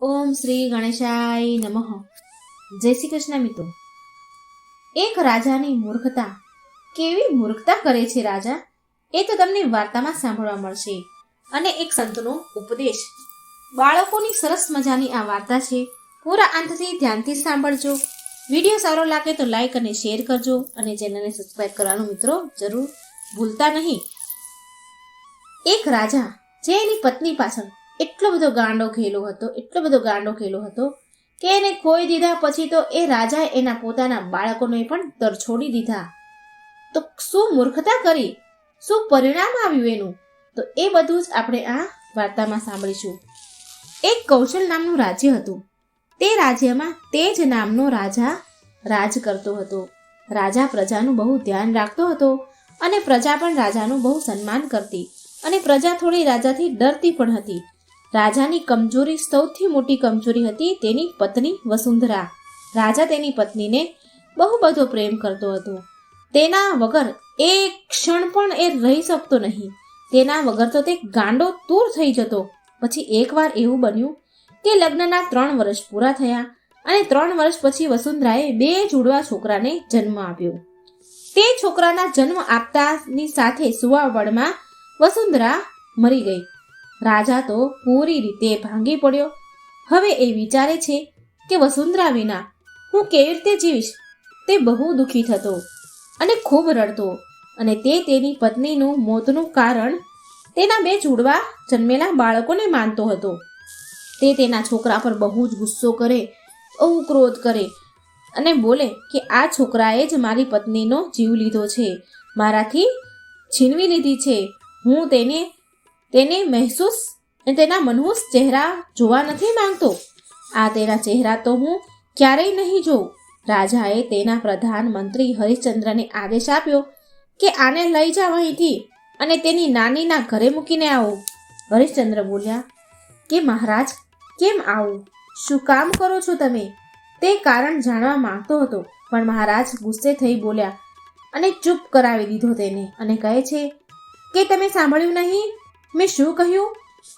ઓમ શ્રી ગણેશાય નમઃ. જય શ્રી કૃષ્ણ મિત્રો. એક રાજાની મૂર્ખતા. કેવી મૂર્ખતા કરે છે રાજા, એ તો તમને વાર્તામાં સાંભળવા મળશે. અને એક સંતનો ઉપદેશ. બાળકોની સરસ મજાની આ વાર્તા છે. પૂરા અંતથી ધ્યાનથી સાંભળજો. વિડીયો સારો લાગે તો લાઈક અને શેર કરજો અને ચેનલને સબસ્ક્રાઈબ કરવાનું મિત્રો જરૂર ભૂલતા નહીં. એક રાજા જે એની પત્ની પાછળ એટલો બધો ગાંડો ખેલો હતો કે એને ખોઈ દીધા પછી તો એ રાજાએ એના પોતાના બાળકોને પણ તરછોડી દીધા. તો શું મૂર્ખતા કરી, શું પરિણામ આવ્યું એનું, તો એ બધું જ આપણે આ વાર્તામાં સાંભળીશું. એક કૌશલ નામનું રાજ્ય હતું. તે રાજ્યમાં તેજ નામનો રાજા રાજ કરતો હતો. રાજા પ્રજાનું બહુ ધ્યાન રાખતો હતો અને પ્રજા પણ રાજાનું બહુ સન્માન કરતી અને પ્રજા થોડી રાજાથી ડરતી પણ હતી. રાજાની કમજોરી, સૌથી મોટી કમજોરી હતી તેની પત્ની વસુંધરા. રાજા તેની પત્નીને બહુ બધો પ્રેમ કરતો હતો. તેના વગર એક ક્ષણ પણ એ રહી શકતો નહીં. તેના વગર તો તે ગાંડો તૂર થઈ જતો. પછી એકવાર એવું બન્યું કે લગ્નના 3 વર્ષ પૂરા થયા અને 3 વર્ષ પછી વસુંધરાએ 2 જુડવા છોકરાને જન્મ આપ્યો. તે છોકરાના જન્મ આપતાની સાથે સુવાવડમાં વસુંધરા મરી ગઈ. રાજા તો પૂરી રીતે ભાંગી પડ્યો. હવે એ વિચારે છે કે વસુંધરા વિના હું કેવી રીતે જીવીશ. તે બહુ દુઃખી થતો અને ખૂબ રડતો અને તે તેની પત્નીનું મોતનું કારણ તેના 2 જુડવા જન્મેલા બાળકોને માનતો હતો. તે તેના છોકરા પર બહુ જ ગુસ્સો કરે, બહુ ક્રોધ કરે અને બોલે કે આ છોકરાએ જ મારી પત્નીનો જીવ લીધો છે, મારાથી છીનવી લીધી છે. હું તેને મહેસૂસ અને તેના મનહૂસ ચહેરા જોવા નથી માંગતો. આ તેના ચહેરા તો હું ક્યારેય નહીં જોઉં. રાજાએ તેના પ્રધાનમંત્રી હરિશ્ચંદ્રને આદેશ આપ્યો કે આને લઈ જાવ અહીંથી અને તેની નાનીના ઘરે મૂકીને આવો. હરિશ્ચંદ્ર બોલ્યા કે મહારાજ, કેમ આવું, શું કામ કરો છો તમે? તે કારણ જાણવા માંગતો હતો, પણ મહારાજ ગુસ્સે થઈ બોલ્યા અને ચૂપ કરાવી દીધો તેને અને કહે છે કે તમે સાંભળ્યું નહીં મેં શું કહ્યું?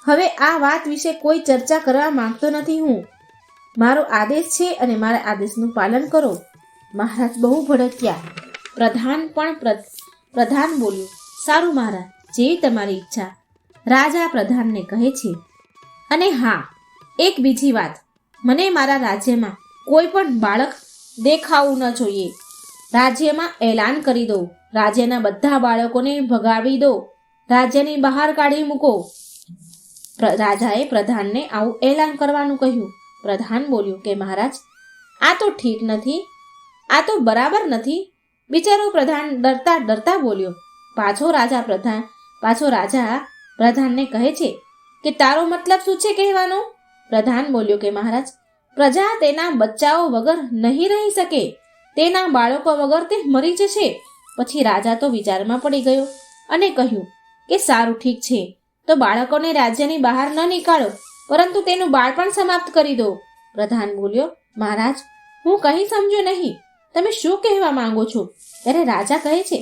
હવે આ વાત વિશે કોઈ ચર્ચા કરવા માંગતો નથી હું. મારો આદેશ છે અને મારા આદેશનું પાલન કરો. મહારાજ બહુ ભડક્યા. પ્રધાન બોલ્યું, સારું મહારાજ, જેવી તમારી ઈચ્છા. રાજા પ્રધાનને કહે છે, અને હા, એક બીજી વાત, મને મારા રાજ્યમાં કોઈ પણ બાળક દેખાવું ન જોઈએ. રાજ્યમાં એલાન કરી દો, રાજ્યના બધા બાળકોને ભગાવી દો, રાજ્યની બહાર કાઢી મૂકો. રાજાએ પ્રધાનને આવું એલાન કરવાનું કહ્યું. પ્રધાન બોલ્યું કે મહારાજ, આ તો ઠીક નથી, આ તો બરાબર નથી. બિચારો પ્રધાન ડરતા ડરતા બોલ્યો. પાછો રાજા પ્રધાનને કહે છે કે તારો મતલબ શું છે કહેવાનો? પ્રધાન બોલ્યો કે મહારાજ, પ્રજા તેના બચ્ચાઓ વગર નહીં રહી શકે, તેના બાળકો વગર તે મરી જશે. પછી રાજા તો વિચારમાં પડી ગયો અને કહ્યું કે સારું, ઠીક છે, તો બાળકોને રાજ્યની બહાર ન નીકાળો, પરંતુ તેનું બાળપણ સમાપ્ત કરી દો. પ્રધાન બોલ્યો, મહારાજ, હું કંઈ સમજ્યો નહીં, તમે શું કહેવા માંગો છો? ત્યારે રાજા કહે છે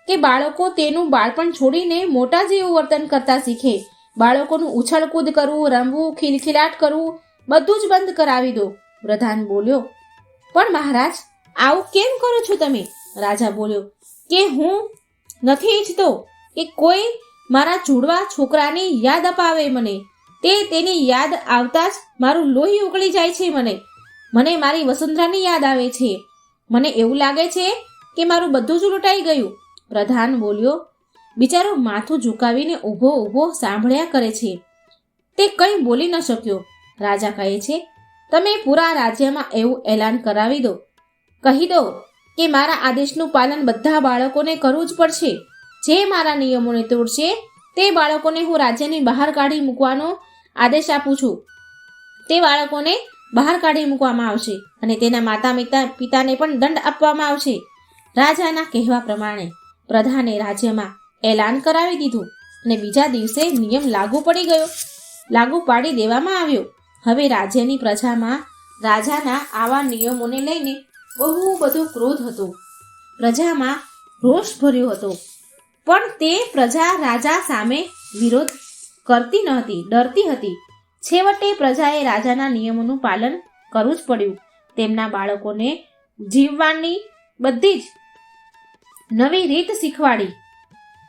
કે બાળકો તેનું બાળપણ છોડીને મોટા જેવું વર્તન કરતા શીખે. બાળકોનું ઉછળકૂદ કરવું, રમવું, ખિલખિલાટ કરવું બધું જ બંધ કરાવી દો. પ્રધાન બોલ્યો, પણ મહારાજ, આવું કેમ કરો છો તમે? રાજા બોલ્યો કે હું નથી ઈચ્છતો કે કોઈ મારા જુડવા છોકરાની યાદ અપાવે મને. તેની યાદ આવતા જ મારું લોહી ઉકળી જાય છે. મને મારી વસુંધરાની યાદ આવે છે. મને એવું લાગે છે કે મારું બધું જ લૂંટાઈ ગયું. પ્રધાન બોલ્યો. બિચારો માથું ઝુકાવીને ઊભો સાંભળ્યા કરે છે. તે કંઈ બોલી ન શક્યો. રાજા કહે છે, તમે પૂરા રાજ્યમાં એવું એલાન કરાવી દો, કહી દો કે મારા આદેશનું પાલન બધા બાળકોને કરવું જ પડશે. જે મારા નિયમોને તોડશે તે બાળકોને હું રાજ્યની બહાર કાઢી મૂકવાનો આદેશ આપું છું. તે બાળકોને બહાર કાઢી મૂકવામાં આવશે અને તેના માતા પિતાને પણ દંડ આપવામાં આવશે. રાજાના કહેવા પ્રમાણે પ્રધાને રાજ્યમાં એલાન કરાવી દીધું અને બીજા દિવસે નિયમ લાગુ પાડી દેવામાં આવ્યો. હવે રાજ્યની પ્રજામાં રાજાના આવા નિયમોને લઈને બહુ બધો ક્રોધ હતો. પ્રજામાં રોષ ભર્યો હતો, પણ તે પ્રજા રાજા સામે વિરોધ કરતી નહોતી, ડરતી હતી. છેવટે પ્રજાએ રાજાના નિયમોનું પાલન કરવું જ પડ્યું. તેમના બાળકોને જીવવાની બધી જ નવી રીત શીખવાડી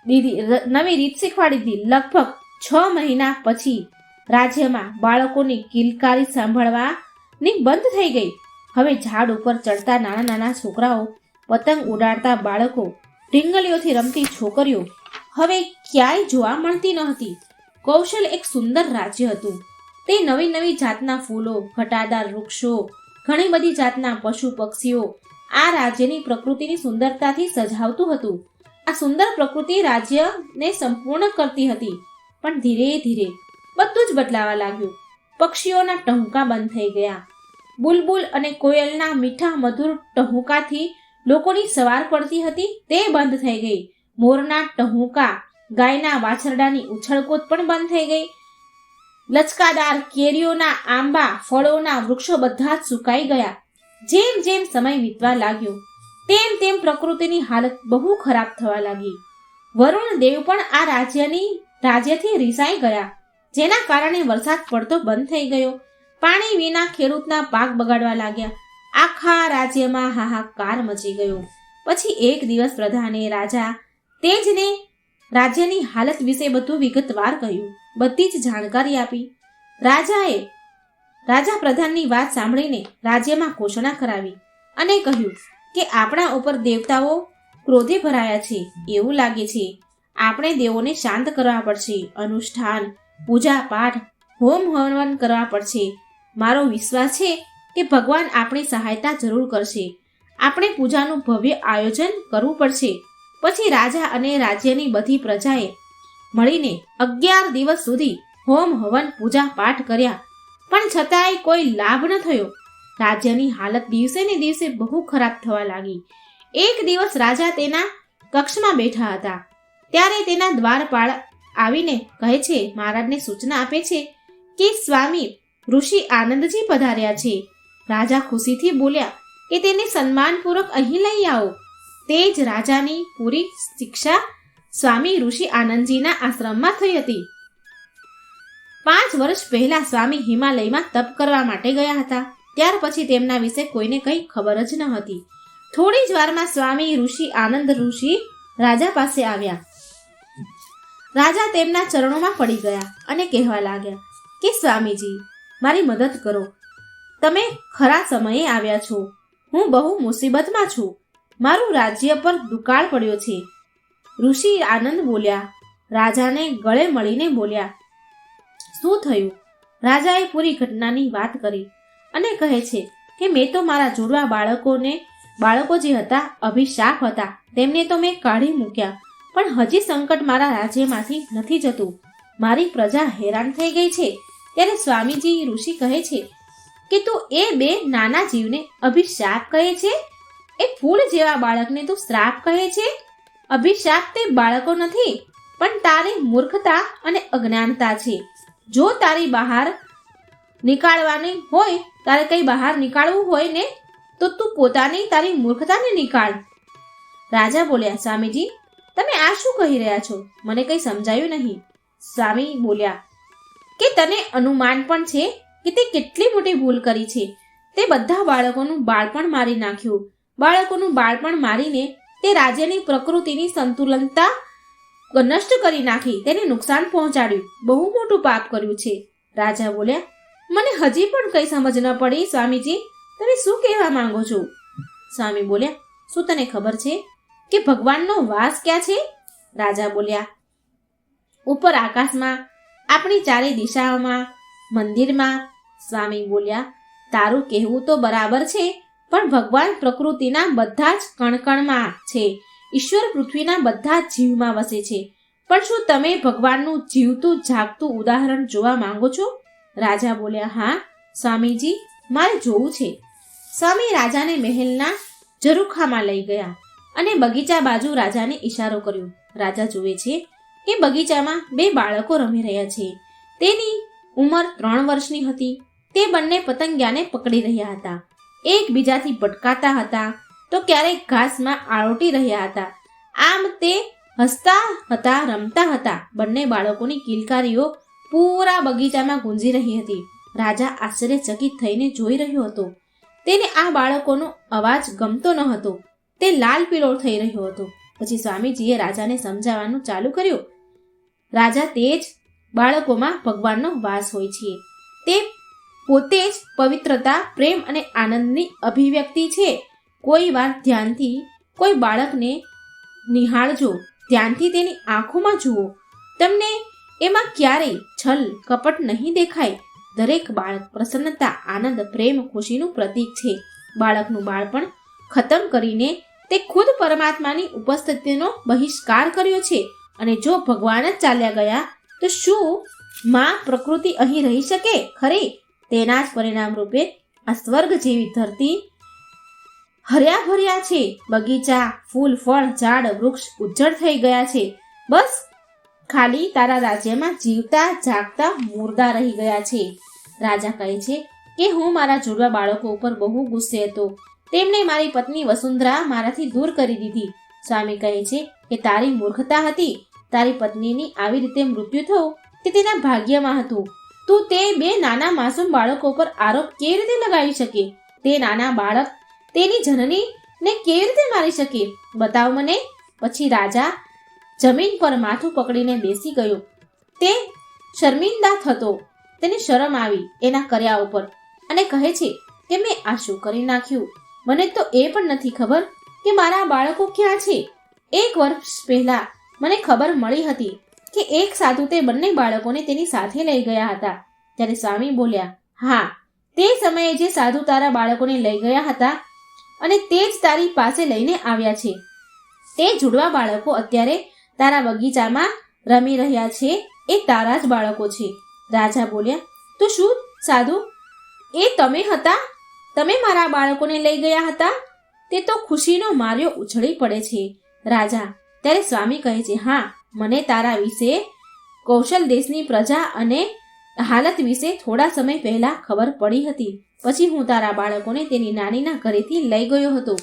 દીધી. લગભગ 6 મહિના પછી રાજ્યમાં બાળકોની કિલકારી સાંભળવાની બંધ થઈ ગઈ. હવે ઝાડ ઉપર ચડતા નાના નાના છોકરાઓ, પતંગ ઉડાડતા બાળકો, ઢીંગલીઓથી રમતી છોકરીઓ હવે ક્યાંય જોવા મળતી ન હતી. કૌશલ એક સુંદર રાજ્ય હતું. તે નવી નવી જાતના ફૂલો, ઘટાદાર વૃક્ષો, ઘણી બધી જાતના પશુ પક્ષીઓ આ રાજ્યની પ્રકૃતિની સુંદરતાથી સજાવતું હતું. આ સુંદર પ્રકૃતિ રાજ્યને સંપૂર્ણ કરતી હતી. પણ ધીરે ધીરે બધું જ બદલાવા લાગ્યું. પક્ષીઓના ટહુકા બંધ થઈ ગયા. બુલબુલ અને કોયલના મીઠા મધુર ટહુકાથી લોકોની સવાર પડતી હતી તે બંધ થઈ ગઈ. મોરના ટહુકા, ગાયના વાછરડાની ઉછળકૂદ પણ બંધ થઈ ગઈ. લચકાદાર કેરીઓના, આંબા, ફળોના વૃક્ષો બધા જ સુકાઈ ગયા. જેમ જેમ સમય વીતવા લાગ્યો તેમ તેમ પ્રકૃતિની હાલત બહુ ખરાબ થવા લાગી. વરુણ દેવ પણ આ રાજ્યથી રીસાઈ ગયા, જેના કારણે વરસાદ પડતો બંધ થઈ ગયો. પાણી વિના ખેડૂતના પાક બગાડવા લાગ્યા. આખા રાજ્યમાં હાહાકાર મચી ગયો. પછી એક દિવસ પ્રધાને રાજા તેજને રાજ્યની હાલત વિશે બધું વિગતવાર કહ્યું. બધી જ જાણકારી આપી. રાજા પ્રધાનની વાત સાંભળીને રાજ્યમાં ઘોષણા કરાવી અને કહ્યું કે આપણા ઉપર દેવતાઓ ક્રોધે ભરાયા છે. એવું લાગે છે આપણે દેવોને શાંત કરવા પડશે. અનુષ્ઠાન, પૂજા પાઠ, હોમ હવન કરવા પડશે. મારો વિશ્વાસ છે કે ભગવાન આપણી સહાયતા જરૂર કરશે. આપણે પૂજાનું ભવ્ય આયોજન કરવું પડશે. પછી રાજા અને રાજ્યની બધી પ્રજાએ મળીને 11 દિવસ સુધી હોમ હવન, પૂજા પાઠ કર્યા. પણ છતાંય કોઈ લાભ ન થયો. રાજ્યની હાલત દિવસે ને દિવસે બહુ ખરાબ થવા લાગી. એક દિવસ રાજા તેના કક્ષમાં બેઠા હતા. ત્યારે તેના દ્વારપાળ આવીને કહે છે, મહારાજને સૂચના આપે છે કે સ્વામી ઋષિ આનંદજી પધાર્યા છે. રાજા ખુશીથી બોલ્યા કે તેને સન્માનપૂર્વક અહીં લઈ આવો. તે જ રાજાની પૂરી શિક્ષા સ્વામી ઋષિ આનંદજીના આશ્રમમાં થઈ હતી. 5 વર્ષ પહેલા સ્વામી હિમાલયમાં તપ કરવા માટે ગયા હતા. ત્યાર પછી તેમના વિશે કોઈને કંઈ ખબર જ ન હતી. થોડી જ વારમાં સ્વામી ઋષિ આનંદ ઋષિ રાજા પાસે આવ્યા. રાજા તેમના ચરણોમાં પડી ગયા અને કહેવા લાગ્યા કે સ્વામીજી, મારી મદદ કરો. તમે ખરા સમયે આવ્યા છો. હું બહુ મુસીબતમાં છું. મારું રાજ્ય પર દુકાળ પડ્યો છે. ઋષિ આનંદ બોલ્યા. રાજાને ગળે મળીને બોલ્યા, શું થયું? રાજાએ પૂરી ઘટનાની વાત કરી અને કહે છે કે મેં તો મારા જોડવા બાળકો જે હતા અભિશાપ હતા, તેમને તો મેં કાઢી મૂક્યા. પણ હજી સંકટ મારા રાજ્યમાંથી નથી જતું. મારી પ્રજા હેરાન થઈ ગઈ છે. ત્યારે સ્વામીજી ઋષિ કહે છે કે તું એ 2 નાના જીવને અભિશાપ કહે છે? એ ફૂલ જેવા બાળકને તું શ્રાપ કહે છે? અભિશાપ તે બાળકો નથી, પણ તારી મૂર્ખતા અને અજ્ઞાનતા છે. જો તારી બહાર નીકાળવાની હોય, તારે કઈ બહાર નીકાળવું હોય ને, તો તું પોતાની તારી મૂર્ખતાને નીકાળ. રાજા બોલ્યા, સ્વામીજી તમે આ શું કહી રહ્યા છો? મને કંઈ સમજાયું નહીં. સ્વામી બોલ્યા કે તને અનુમાન પણ છે કે તે કેટલી મોટી ભૂલ કરી છે. તે બધા બાળકોનું બાળપણ મારી નાખ્યું. બાળકોનું બાળપણ મારીને તે રાજ્યની પ્રકૃતિની સંતુલનતા નષ્ટ કરી નાખી, તેને નુકસાન પહોંચાડ્યું. બહુ મોટું પાપ કર્યું છે. રાજા બોલ્યા, મને હજી પણ કંઈ સમજ ન પડી. સ્વામીજી તમે શું કહેવા માંગો છો? સ્વામી બોલ્યા, શું તને ખબર છે કે ભગવાનનો વાસ ક્યાં છે? રાજા બોલ્યા, ઉપર આકાશમાં, આપણી ચારે દિશાઓમાં, મંદિરમાં. સ્વામી બોલ્યા, તારું કહેવું તો બરાબર છે, પણ ભગવાન પ્રકૃતિના બધા જ કણકણમાં છે. ઈશ્વર પૃથ્વીના બધા જ જીવમાં વસે છે. પણ શું તમે ભગવાનનું જીવતું જાગતું ઉદાહરણ જોવા માંગો છો? રાજા બોલ્યા, હા સ્વામીજી, મારે જોવું છે. સ્વામી રાજાને મહેલના ઝરૂખામાં લઈ ગયા અને બગીચા બાજુ રાજાને ઈશારો કર્યો. રાજા જુએ છે કે બગીચામાં 2 બાળકો રમી રહ્યા છે. તેની ઉંમર 3 વર્ષની હતી. તે બંને પતંગિયાને પકડી રહ્યા હતા. એકબીજાથી ભટકાતા હતા તો ક્યારેક ઘાસમાં આળોટી રહ્યા હતા. આમ તે હસતા હતા, રમતા હતા. બંને બાળકોની કિલકારીઓ પૂરા બગીચામાં ગુંજી રહી હતી. રાજા આશ્ચર્યચકિત થઈને જોઈ રહ્યો હતો. તેને આ બાળકોનો અવાજ ગમતો ન હતો. તે લાલ પીળો થઈ રહ્યો હતો. પછી સ્વામીજીએ રાજાને સમજાવવાનું ચાલુ કર્યું. રાજા, તે જ બાળકોમાં ભગવાનનો વાસ હોય છે. તે પોતે જ પવિત્રતા, પ્રેમ અને આનંદની અભિવ્યક્તિ છે. કોઈ વાર ધ્યાનથી કોઈ બાળકને નિહાળજો, ધ્યાનથી તેની આંખોમાં જુઓ. તમને એમાં ક્યારેય છલ કપટ નહીં દેખાય. દરેક બાળક પ્રસન્નતા, આનંદ, પ્રેમ, ખુશીનું પ્રતીક છે. બાળકનું બાળપણ ખતમ કરીને તે ખુદ પરમાત્માની ઉપસ્થિતિનો બહિષ્કાર કર્યો છે. અને જો ભગવાન જ ચાલ્યા ગયા તો શું માં પ્રકૃતિ અહીં રહી શકે ખરી? તેના જ પરિણામ રૂપે આ સ્વર્ગ જેવી ધરતી હર્યા ભર્યા છે. બગીચા, ફૂલ, ફળ, ઝાડ, વૃક્ષ ઉજ્જડ થઈ ગયા છે. બસ ખાલી તારા રાજ્યમાં જીવતા જાગતા મુર્દા રહી ગયા છે. રાજા કહે છે કે હું મારા જુડવા બાળકો ઉપર બહુ ગુસ્સે હતો. તેમણે મારી પત્ની વસુંધરા મારાથી દૂર કરી દીધી. સ્વામી કહે છે કે તારી મૂર્ખતા હતી. તારી પત્નીની આવી રીતે મૃત્યુ થયું તે તેના ભાગ્યમાં હતું. તું તે બે નાના માસૂમ બાળકો પર આરોપ કેવી રીતે લગાવી શકે? તે નાના બાળક તેની જનનીને કેવી રીતે મારી શકે? બતાવ મને. પછી રાજા જમીન પર માથું પકડીને બેસી ગયો. તે શર્મિંદા થતો. તેને શરમ આવી એના કર્યા ઉપર અને કહે છે કે મેં આ શું કરી નાખ્યું? મને તો એ પણ નથી ખબર કે મારા બાળકો ક્યાં છે. 1 વર્ષ પહેલા મને ખબર મળી હતી કે એક સાધુ તે બંને બાળકોને તેની સાથે લઈ ગયા હતા. ત્યારે સ્વામી બોલ્યા, હા, તે સમયે જે સાધુ તારા બાળકોને લઈ ગયા હતા અને તે જ તારી પાસે લઈને આવ્યા છે. તે જુડવા બાળકો અત્યારે તારા બગીચામાં રમી રહ્યા છે. એ તારા જ બાળકો છે. રાજા બોલ્યા, તો શું સાધુ, એ તમે હતા? તમે મારા બાળકોને લઈ ગયા હતા? તે તો ખુશીનો માર્યો ઉછળી પડે છે. રાજા, ત્યારે સ્વામી કહે છે, હા, મને તારા વિશે, કૌશલ દેશની પ્રજા અને હાલત વિશે થોડા સમય પહેલા ખબર પડી હતી. પછી હું તારા બાળકોને તેની નાનીના ઘરેથી લઈ ગયો હતો.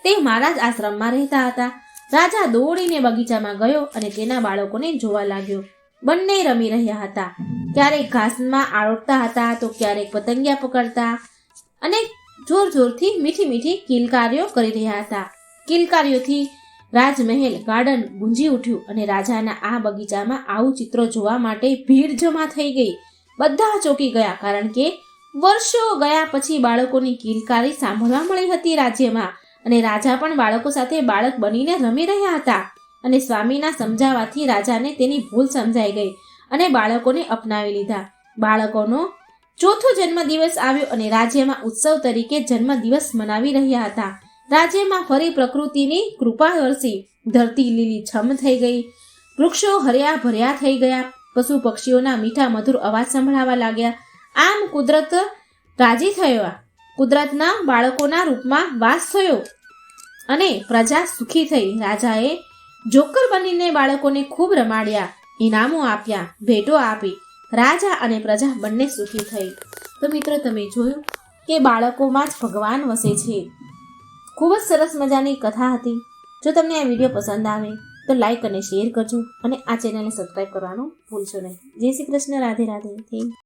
તે મારા જ આશ્રમમાં રહેતા હતા. રાજા દોડીને બગીચામાં ગયો અને તેના બાળકોને જોવા લાગ્યો. બંને રમી રહ્યા હતા. ક્યારેક ઘાસમાં આળોટતા હતા તો ક્યારેક પતંગિયા પકડતા અને જોર જોરથી મીઠી મીઠી કિલકારીઓ કરી રહ્યા હતા. કિલકારીઓથી રાજમહેલ, ગાર્ડન ગુંજી ઉઠ્યું અને રાજાના આ બગીચામાં આવું ચિત્રો જોવા માટે ભીડ જમા થઈ ગઈ. બધા ચોંકી ગયા, કારણ કે વર્ષો ગયા પછી બાળકોની કિલકારી સાંભળવા મળી હતી રાજ્યમાં. અને રાજા પણ બાળકો સાથે બાળક બનીને રમી રહ્યા હતા. અને સ્વામીના સમજાવવાથી રાજાને તેની ભૂલ સમજાઈ ગઈ અને બાળકોને અપનાવી લીધા. બાળકોનો 4થો જન્મદિવસ આવ્યો અને રાજ્યમાં ઉત્સવ તરીકે જન્મદિવસ મનાવી રહ્યા હતા. રાજ્યમાં ફરી પ્રકૃતિની કૃપા વરસી. ધરતી લીલી છમ થઈ ગઈ. વૃક્ષો હર્યા ભર્યા થઈ ગયા. પશુ પક્ષીઓના મીઠા મધુર અવાજ સંભળાવા લાગ્યા. આમ કુદરત રાજી થયો. કુદરતના બાળકોના રૂપમાં વાસ થયો અને પ્રજા સુખી થઈ. રાજાએ જોકર બનીને બાળકોને ખૂબ રમાડ્યા, ઇનામો આપ્યા, ભેટો આપી. રાજા અને પ્રજા બંને સુખી થઈ. તો મિત્રો, તમે જોયું કે બાળકોમાં જ ભગવાન વસે છે. ખૂબ જ સરસ મજાની કથા હતી. જો તમને આ વિડીયો પસંદ આવે તો લાઈક અને શેર કરજો અને આ ચેનલને સબસ્ક્રાઈબ કરવાનું ભૂલશો નહીં. જય શ્રી કૃષ્ણ. રાધે રાધે. Thank you.